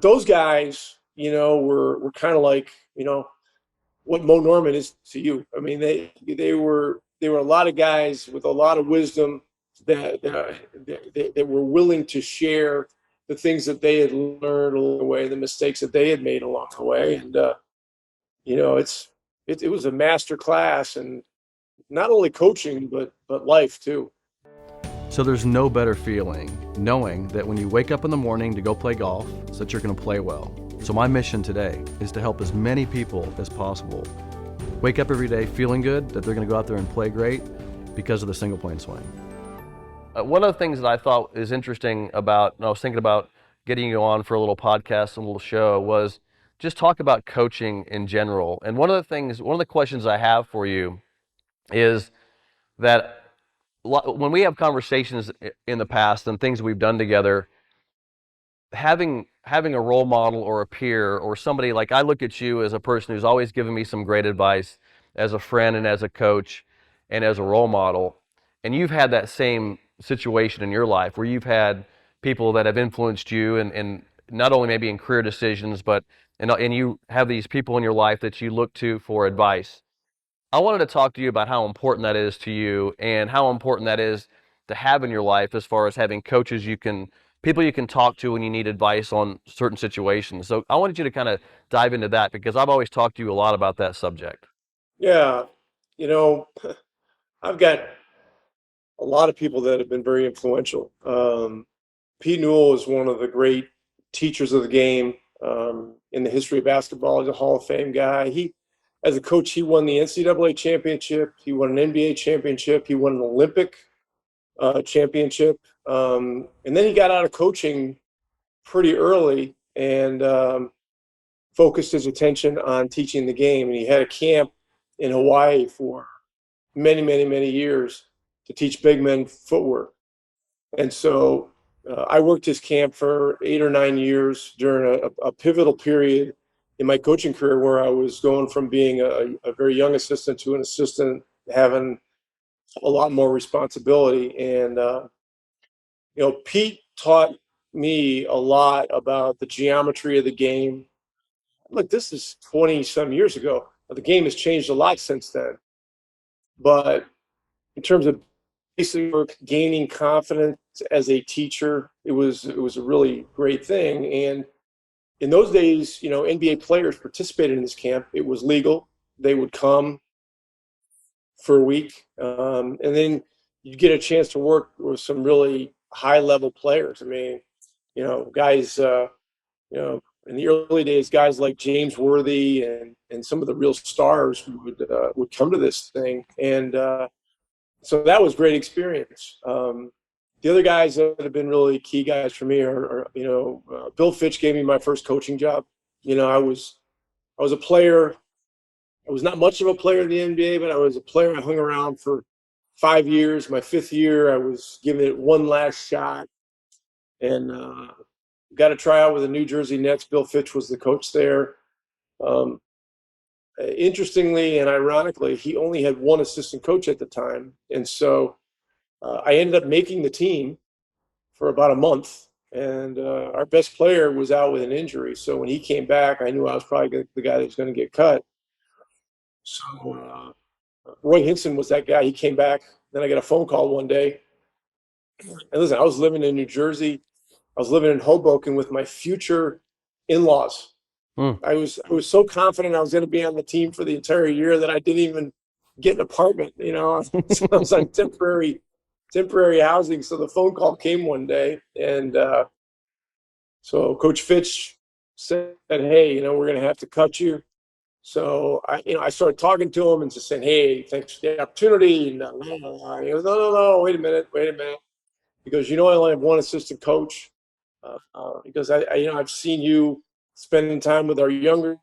those guys, were kind of like, what Mo Norman is to you. I mean, they were a lot of guys with a lot of wisdom that were willing to share the things that they had learned along the way, the mistakes that they had made along the way, and it was a master class, and not only coaching but life too. So there's no better feeling knowing that when you wake up in the morning to go play golf, so that you're going to play well. So my mission today is to help as many people as possible wake up every day feeling good that they're going to go out there and play great because of the single plane swing. One of the things that I thought is interesting about, and I was thinking about getting you on for a little podcast and a little show, was just talk about coaching in general. And one of the questions I have for you is that when we have conversations in the past and things we've done together, having a role model or a peer or somebody, like I look at you as a person who's always given me some great advice as a friend and as a coach and as a role model, and you've had that same situation in your life where you've had people that have influenced you and not only maybe in career decisions, but and you have these people in your life that you look to for advice. I wanted to talk to you about how important that is to you and how important that is to have in your life as far as having coaches people you can talk to when you need advice on certain situations. So I wanted you to kind of dive into that because I've always talked to you a lot about that subject. Yeah, you know, I've got a lot of people that have been very influential. Pete Newell is one of the great teachers of the game in the history of basketball. He's a Hall of Fame guy. As a coach, he won the NCAA championship. He won an NBA championship. He won an Olympic championship. And then he got out of coaching pretty early and focused his attention on teaching the game. And he had a camp in Hawaii for many, many, many years to teach big men footwork. And so I worked his camp for 8 or 9 years during a pivotal period in my coaching career where I was going from being a very young assistant to an assistant, having a lot more responsibility. And, Pete taught me a lot about the geometry of the game. Look, this is 20 some years ago. The game has changed a lot since then. But in terms of basic work, gaining confidence as a teacher, it was a really great thing. And in those days, NBA players participated in this camp. It was legal. They would come for a week, and then you get a chance to work with some really high level players. I mean, guys, in the early days, guys like James Worthy and some of the real stars would come to this thing, and so that was great experience. The other guys that have been really key guys for me are Bill Fitch gave me my first coaching job. I was a player. I was not much of a player in the NBA, but I was a player. I hung around for 5 years. My fifth year, I was giving it one last shot, and got to try out with the New Jersey Nets. Bill Fitch was the coach there. Um, Interestingly and ironically, he only had one assistant coach at the time, and so I ended up making the team for about a month, and our best player was out with an injury. So when he came back, I knew I was probably the guy that was going to get cut. So Roy Hinson was that guy. He came back. Then I got a phone call one day. And listen, I was living in New Jersey. I was living in Hoboken with my future in-laws. Hmm. I was so confident I was going to be on the team for the entire year that I didn't even get an apartment. So I was on temporary housing. So the phone call came one day, and so Coach Fitch said, "Hey, we're going to have to cut you." So I started talking to him and just saying, "Hey, thanks for the opportunity." And he goes, "No, wait a minute." Because I only have one assistant coach. Because I've seen you spending time with our younger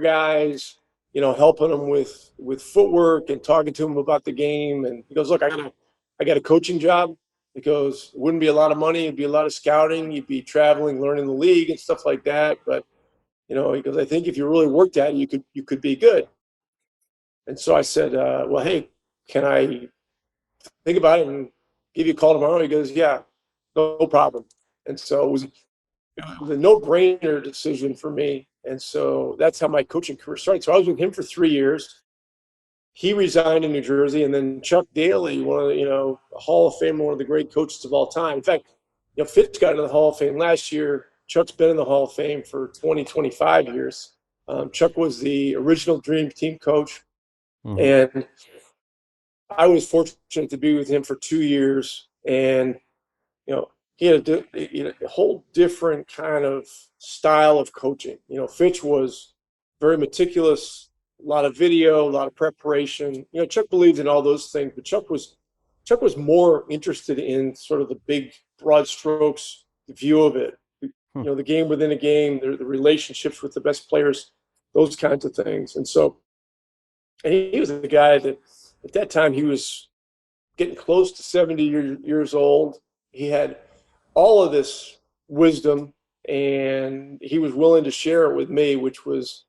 guys, helping them with footwork and talking to them about the game. And he goes, "Look, I got a coaching job." Because it wouldn't be a lot of money. It'd be a lot of scouting. You'd be traveling, learning the league and stuff like that. But he goes, "I think if you really worked at it, you could be good." And so I said, "Well, hey, can I think about it and give you a call tomorrow?" He goes, "Yeah, no problem." And so it was a no-brainer decision for me. And so that's how my coaching career started. So I was with him for 3 years. He resigned in New Jersey, and then Chuck Daly, one of the, a Hall of Fame, one of the great coaches of all time. In fact, Fitz got into the Hall of Fame last year. Chuck's been in the Hall of Fame for 20, 25 years. Chuck was the original Dream Team coach, Mm-hmm. and I was fortunate to be with him for 2 years. And he had a whole different kind of style of coaching. Fitch was very meticulous, a lot of video, a lot of preparation. Chuck believed in all those things, but Chuck was more interested in sort of the big broad strokes view of it. The game within a game, the relationships with the best players, those kinds of things. And he was the guy that at that time he was getting close to 70 years old. He had all of this wisdom, and he was willing to share it with me, which was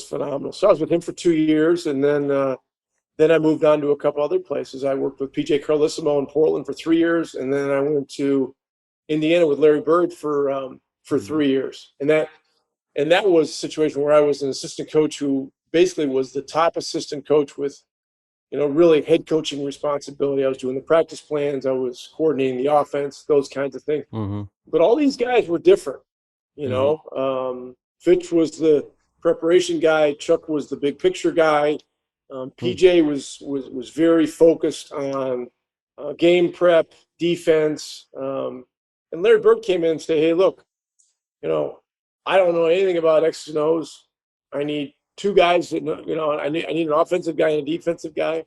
phenomenal. So I was with him for 2 years, and then I moved on to a couple other places. I worked with PJ Carlissimo in Portland for 3 years, and then I went to Indiana with Larry Bird for 3 years, and that was a situation where I was an assistant coach who basically was the top assistant coach with really head coaching responsibility. I was doing the practice plans, I was coordinating the offense, those kinds of things. Mm-hmm. But all these guys were different. Fitch was the preparation guy. Chuck was the big picture guy. PJ was very focused on game prep, defense. And Larry Bird came in and said, "Hey, look, I don't know anything about X's and O's. I need two guys that know, I need an offensive guy and a defensive guy."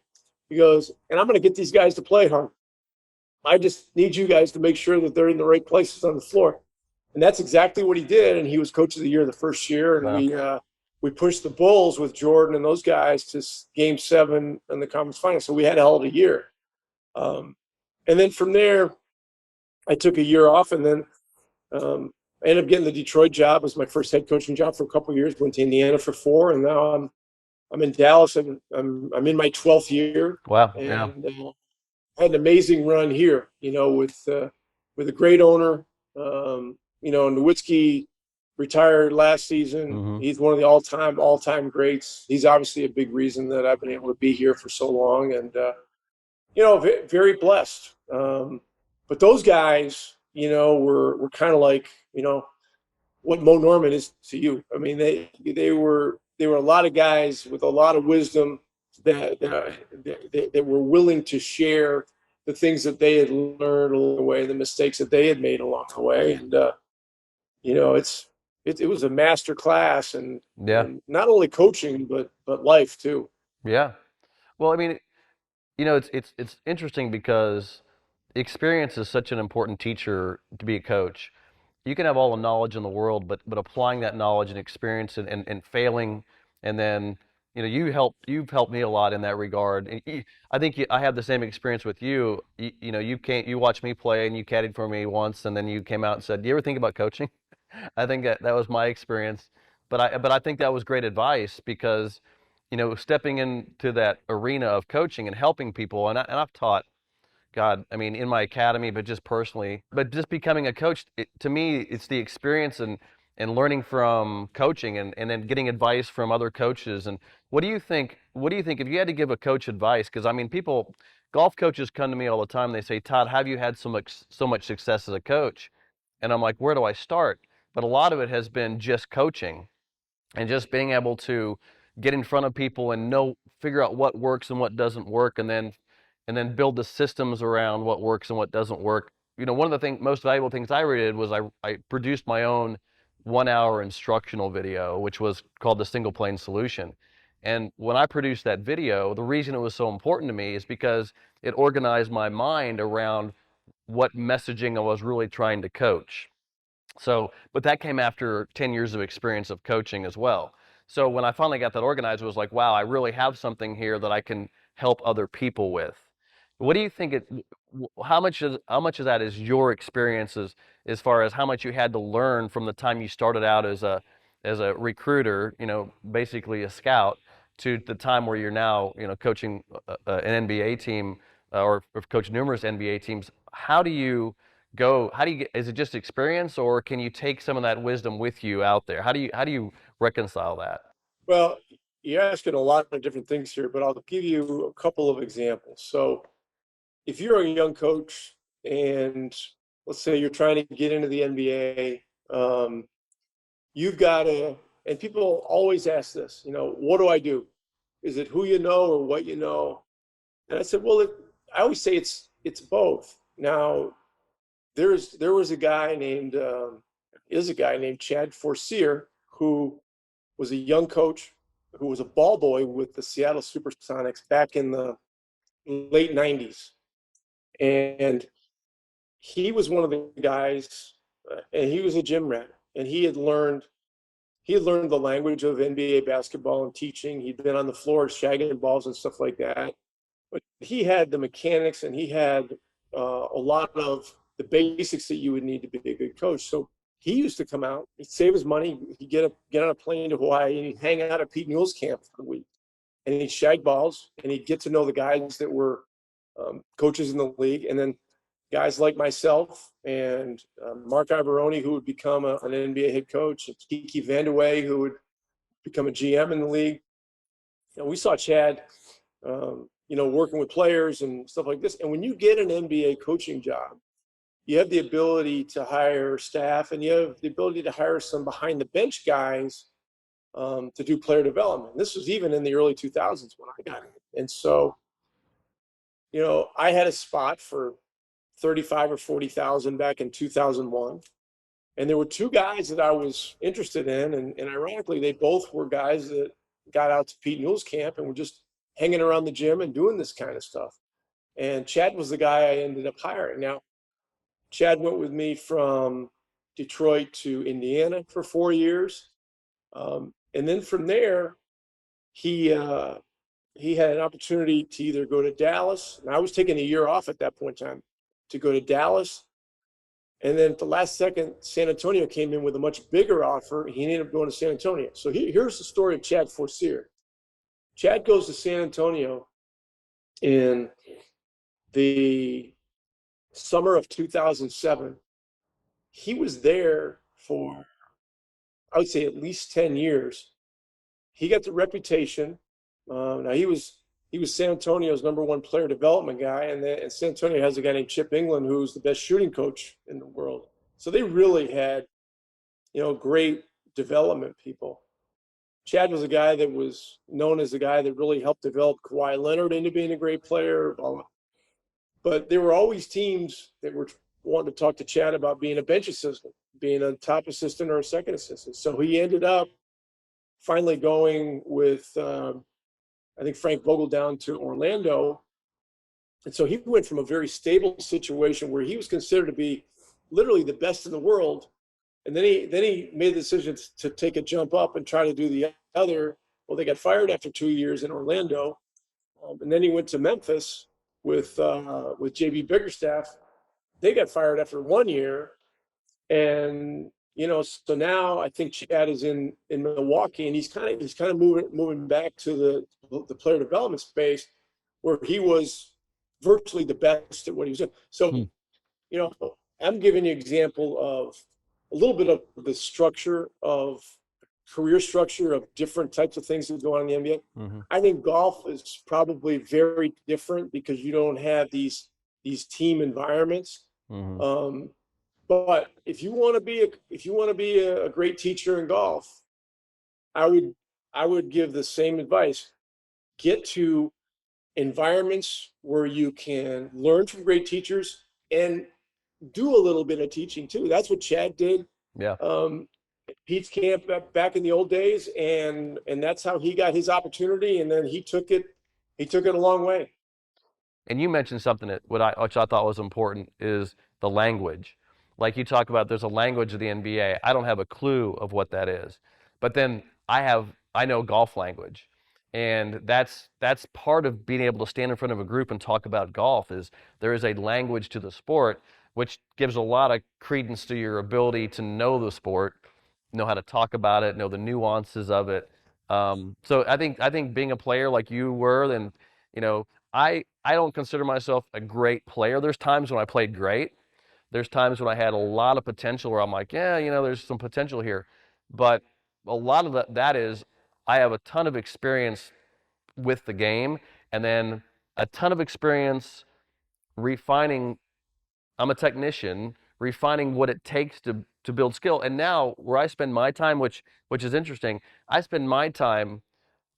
He goes, "And I'm going to get these guys to play hard. I just need you guys to make sure that they're in the right places on the floor." And that's exactly what he did. And he was coach of the year the first year. And we pushed the Bulls with Jordan and those guys to Game 7 in the conference final. So we had a hell of a year. And then from there, I took a year off, and then I ended up getting the Detroit job as my first head coaching job for a couple of years. Went to Indiana for 4, and now I'm in Dallas, and I'm in my 12th year. Wow. And Yeah. had an amazing run here, with a great owner. Nowitzki retired last season. Mm-hmm. He's one of the all-time greats. He's obviously a big reason that I've been able to be here for so long, and very blessed. But those guys, were kind of like, what Mo Norman is to you. I mean, they were a lot of guys with a lot of wisdom that were willing to share the things that they had learned along the way, the mistakes that they had made along the way, and it was a master class, and Yeah. not only coaching but life too. Yeah. Well, I mean, it's interesting because experience is such an important teacher to be a coach. You can have all the knowledge in the world, but applying that knowledge and experience and failing, and then you've helped me a lot in that regard. And I think I had the same experience with you. You watched me play and you caddied for me once, and then you came out and said, "Do you ever think about coaching?" I think that was my experience, but I think that was great advice because stepping into that arena of coaching and helping people, and I've taught, God, I mean, in my academy, but just personally, but just becoming a coach, to me, it's the experience and learning from coaching and then getting advice from other coaches. And what do you think if you had to give a coach advice? Because I mean, golf coaches come to me all the time. They say, "Todd, have you had so much success as a coach?" And I'm like, "Where do I start?" But a lot of it has been just coaching and just being able to get in front of people and figure out what works and what doesn't work, and then build the systems around what works and what doesn't work. One of the most valuable things I did was I produced my own 1 hour instructional video, which was called the Single Plane Solution. And when I produced that video, the reason it was so important to me is because it organized my mind around what messaging I was really trying to coach. So, but that came after 10 years of experience of coaching as well. So when I finally got that organized, it was like, wow, I really have something here that I can help other people with. What do you think how much of that is your experiences as far as how much you had to learn from the time you started out as a recruiter, basically a scout, to the time where you're now, coaching an NBA team, or coach numerous NBA teams. How do you go? How do you get, is it just experience, or can you take some of that wisdom with you out there? How do you reconcile that? Well, you're asking a lot of different things here, but I'll give you a couple of examples. So if you're a young coach and let's say you're trying to get into the NBA, you've got to, and people always ask this, what do I do? Is it who you know or what you know? And I said, well, I always say it's both. Now, there was a guy named is a guy named Chad Forcier who was a young coach who was a ball boy with the Seattle Supersonics back in the late '90s, and he was one of the guys, and he was a gym rat, and he had learned the language of NBA basketball and teaching. He'd been on the floor shagging balls and stuff like that. But he had the mechanics and he had a lot of the basics that you would need to be a good coach. So he used to come out, he'd save his money, he'd get on a plane to Hawaii, and he'd hang out at Pete Newell's camp for a week. And he'd shag balls and he'd get to know the guys that were coaches in the league. And then guys like myself and Mark Ivoroni, who would become an NBA head coach, and Kiki Vandeweghe, who would become a GM in the league. We saw Chad, working with players and stuff like this. And when you get an NBA coaching job, you have the ability to hire staff and you have the ability to hire some behind the bench guys to do player development. This was even in the early 2000s when I got in. And so, I had a spot for 35 or 40,000 back in 2001. And there were two guys that I was interested in. And ironically, they both were guys that got out to Pete Newell's camp and were just hanging around the gym and doing this kind of stuff. And Chad was the guy I ended up hiring. Now, Chad went with me from Detroit to Indiana for 4 years. And then from there, he had an opportunity to either go to Dallas, and I was taking a year off at that point in time, to go to Dallas. And then at the last second, San Antonio came in with a much bigger offer. He ended up going to San Antonio. So here's the story of Chad Forcier. Chad goes to San Antonio in the summer of 2007. He was there for, I would say, at least 10 years. He got the reputation. Now he was San Antonio's #1 player development guy, and San Antonio has a guy named Chip England who's the best shooting coach in the world. So they really had, great development people. Chad was a guy that was known as the guy that really helped develop Kawhi Leonard into being a great player. But there were always teams that were wanting to talk to Chad about being a bench assistant, being a top assistant or a second assistant. So he ended up finally going with, I think, Frank Vogel down to Orlando. And so he went from a very stable situation where he was considered to be literally the best in the world. And then he made the decision to take a jump up and try to do the other. Well, they got fired after 2 years in Orlando. And then he went to Memphis with JB Biggerstaff. They got fired after 1 year. And so now I think Chad is in Milwaukee, and he's kind of moving back to the player development space where he was virtually the best at what he was doing. So, I'm giving you an example of a little bit of the structure of career structure of different types of things that go on in the NBA. Mm-hmm. I think golf is probably very different because you don't have these team environments. Mm-hmm. But if you want to be a great teacher in golf, I would give the same advice. Get to environments where you can learn from great teachers and do a little bit of teaching too. That's what Chad did. Yeah. Pete's camp back in the old days, and that's how he got his opportunity. And then he took it a long way. And you mentioned something which I thought was important is the language. Like you talk about, there's a language of the NBA. I don't have a clue of what that is, but then I know golf language, and that's part of being able to stand in front of a group and talk about golf. Is there is a language to the sport, which gives a lot of credence to your ability to know the sport, know how to talk about it, know the nuances of it. So I think being a player like you were, then I don't consider myself a great player. There's times when I played great, There's times when I had a lot of potential where I'm like, yeah, there's some potential here. But a lot of that is I have a ton of experience with the game, and then a ton of experience refining. I'm a technician, refining what it takes to build skill. And now where I spend my time, which is interesting, I spend my time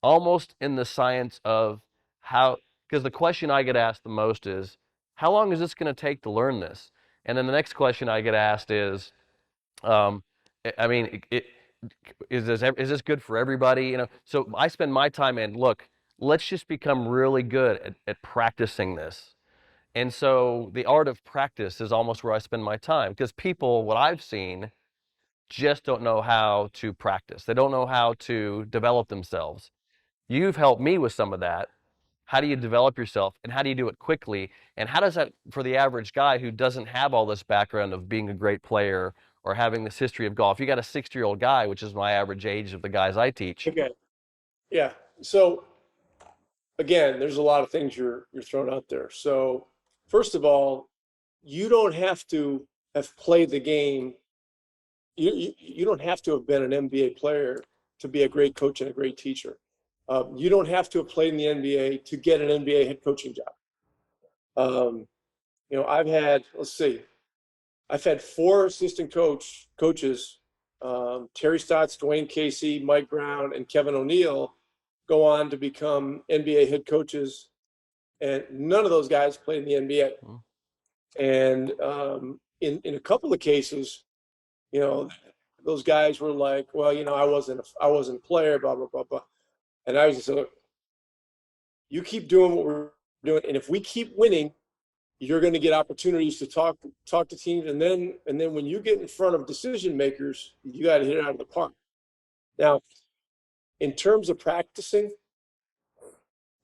almost in the science of how, because the question I get asked the most is, how long is this going to take to learn this? And then the next question I get asked is, um, I mean, is this good for everybody? So I spend my time in, look, let's just become really good at practicing this. And so the art of practice is almost where I spend my time, because people, what I've seen, just don't know how to practice. They don't know how to develop themselves. You've helped me with some of that. How do you develop yourself, and how do you do it quickly? And how does that, for the average guy who doesn't have all this background of being a great player or having this history of golf? You got a 60-year-old guy, which is my average age of the guys I teach. Okay. Yeah. So again, there's a lot of things you're throwing out there. So first of all, you don't have to have played the game. You don't have to have been an NBA player to be a great coach and a great teacher. You don't have to have played in the NBA to get an NBA head coaching job. I've had four assistant coaches, Terry Stotts, Dwayne Casey, Mike Brown, and Kevin O'Neill, go on to become NBA head coaches, and none of those guys played in the NBA. And in a couple of cases, you know, those guys were like, well, I wasn't a player, blah blah blah blah. And I was just like, you keep doing what we're doing, and if we keep winning, you're going to get opportunities to talk to teams, and then when you get in front of decision makers, you got to hit it out of the park. Now, in terms of practicing,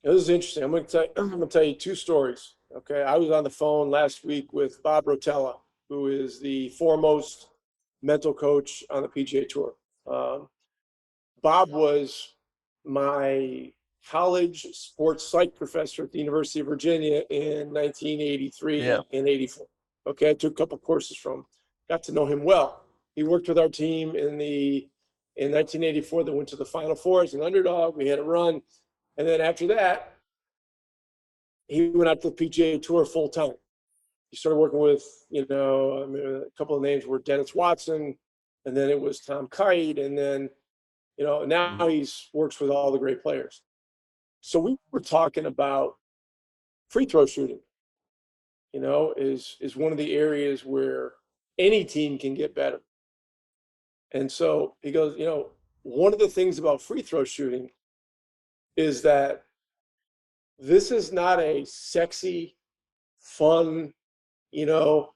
this is interesting. I'm going to tell you two stories. Okay, I was on the phone last week with Bob Rotella, who is the foremost mental coach on the PGA Tour. Bob was my college sports psych professor at the University of Virginia in 1983 Yeah. and 84. Okay, I took a couple courses from him, got to know him well. He worked with our team in 1984 that went to the Final Four as an underdog. We had a run. And then after that, he went out to the PGA Tour full time. He started working with, a couple of names were Dennis Watson, and then it was Tom Kite, and then, now he's works with all the great players. So we were talking about free throw shooting, is one of the areas where any team can get better. And so he goes, one of the things about free throw shooting is that this is not a sexy, fun, you know,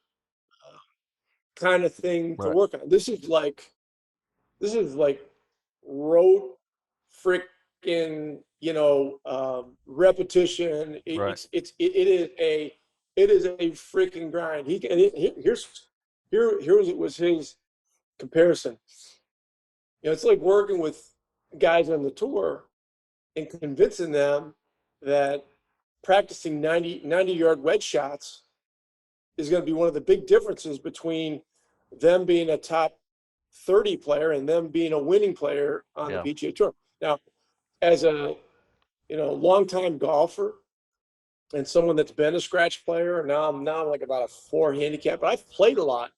kind of thing to Right. work on. This is like rote freaking, repetition. Right. It is a freaking grind. Here was his comparison. It's like working with guys on the tour and convincing them that practicing 90-yard wedge shots is going to be one of the big differences between them being a top 30 player and them being a winning player on the PGA Tour. Now, as a longtime golfer and someone that's been a scratch player, now I'm like about a 4 handicap, but I've played a lot.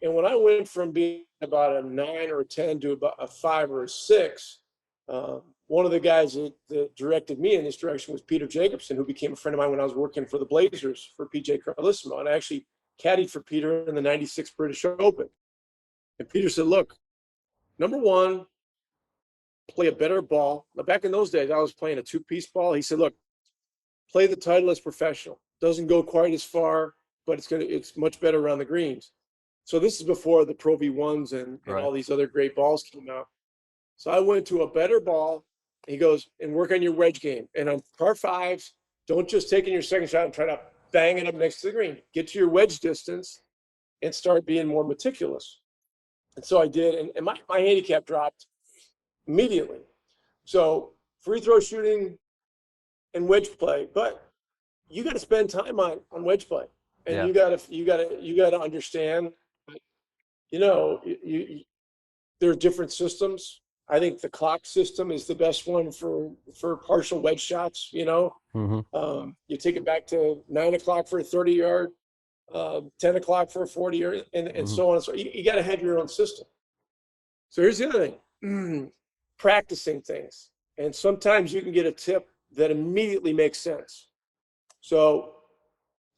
And when I went from being about a 9 or a 10 to about a 5 or a 6, one of the guys that directed me in this direction was Peter Jacobson, who became a friend of mine when I was working for the Blazers for PJ Carlisle. And I actually caddied for Peter in the 96 British Open. And Peter said, look, number one, play a better ball. Now, back in those days, I was playing a 2-piece ball. He said, look, play the Titleist professional. Doesn't go quite as far, but it's much better around the greens. So this is before the Pro V1s and all these other great balls came out. So I went to a better ball. He goes, and work on your wedge game. And on par 5s, don't just take in your second shot and try to bang it up next to the green. Get to your wedge distance and start being more meticulous. And so I did, and my handicap dropped immediately. So free throw shooting and wedge play, but you got to spend time on wedge play. And Yeah. you gotta understand, you know, there are different systems. I think the clock system is the best one for partial wedge shots. Hmm. You take it back to 9 o'clock for a 30 yard, 10 o'clock for a 40 yard, and Hmm. so on. So you got to have your own system. So here's the other thing: practicing things, and sometimes you can get a tip that immediately makes sense. So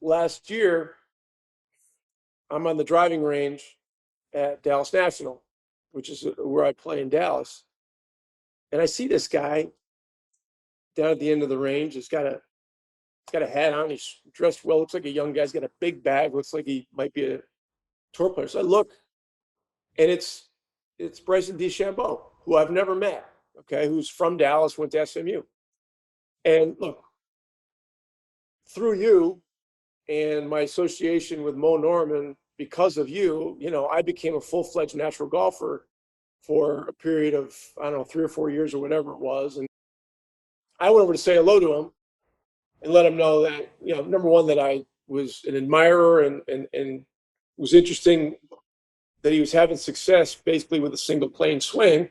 last year, I'm on the driving range at Dallas National, which is where I play in Dallas, and I see this guy down at the end of the range. He's got a hat on. He's dressed well. Looks like a young guy. He's got a big bag. Looks like he might be a tour player. So I look, and it's Bryson DeChambeau, who I've never met. Okay, who's from Dallas, went to SMU, and look, through you and my association with Mo Norman, because of you, I became a full-fledged natural golfer for a period of, I don't know, 3 or 4 years or whatever it was. And I went over to say hello to him and let him know that, number one, that I was an admirer, and was interesting that he was having success basically with a single plane swing.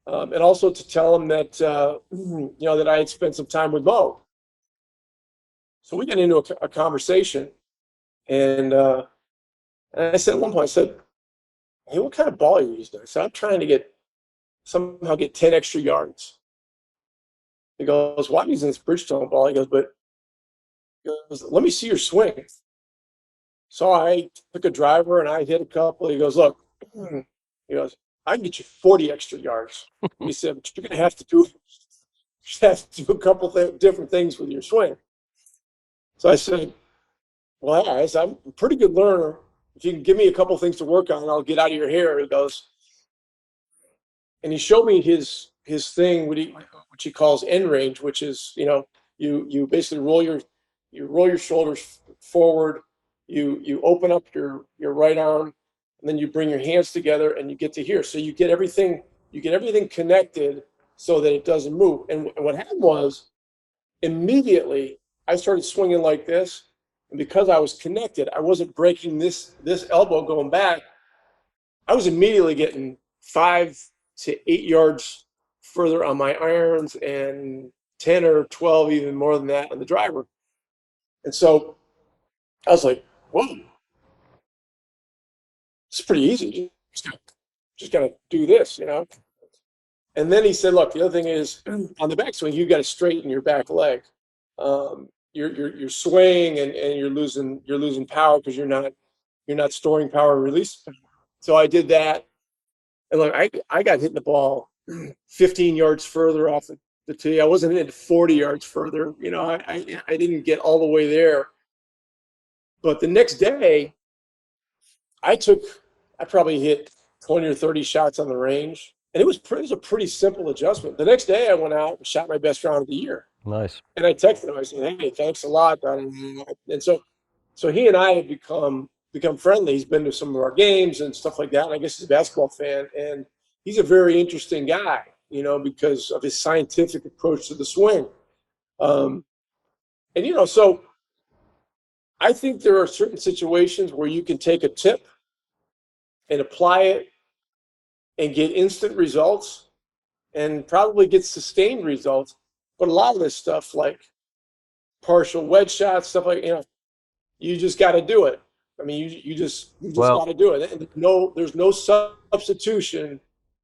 And also to tell him that, that I had spent some time with Mo. So we got into a conversation, and I said at one point, I said, "Hey, what kind of ball are you using?" I said, "I'm trying to somehow get 10 extra yards." He goes, "Well, I'm using this Bridgestone ball." He goes, "But," he goes, "let me see your swing." So I took a driver and I hit a couple. He goes, "Look," he goes, "I can get you 40 extra yards." He said, "But you're going to have to do a couple different things with your swing." So I said, "Well, all right, I'm a pretty good learner. If you can give me a couple things to work on, I'll get out of your hair." He goes, and he showed me his thing, which he calls end range, which is, you basically roll your shoulders forward, you open up your right arm, and then you bring your hands together and you get to here. So you get everything connected so that it doesn't move. And what happened was, immediately I started swinging like this, and because I was connected, I wasn't breaking this elbow going back. I was immediately getting 5 to 8 yards further on my irons, and 10 or 12, even more than that, on the driver. And so I was like, whoa, it's pretty easy. Just gotta do this. And then he said, look, the other thing is, on the backswing, you got to straighten your back leg. You're swaying, and you're losing power because you're not storing power and release. So I did that. And look, I got hitting the ball 15 yards further off the tee. I wasn't hitting 40 yards further. I didn't get all the way there. But the next day, I took I probably hit 20 or 30 shots on the range, and it was a pretty simple adjustment. The next day, I went out and shot my best round of the year. Nice. And I texted him. I said, "Hey, thanks a lot." And so he and I have become friendly. He's been to some of our games and stuff like that. And I guess he's a basketball fan, and he's a very interesting guy, because of his scientific approach to the swing. Um, and so I think there are certain situations where you can take a tip and apply it and get instant results, and probably get sustained results. But a lot of this stuff, like partial wedge shots, stuff like, you just got to do it. I mean, you just got Well, to do it. And there's no substitution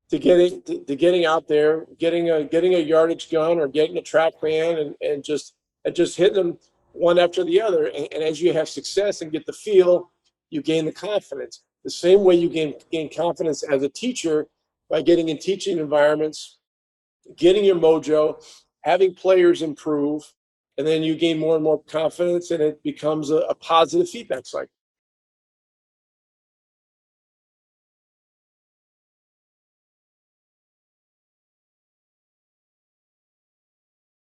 to getting out there, getting a yardage gun or getting a track band, and just hitting them one after the other. And as you have success and get the feel, you gain the confidence. The same way you gain confidence as a teacher by getting in teaching environments, getting your mojo, having players improve, and then you gain more and more confidence, and it becomes a positive feedback cycle.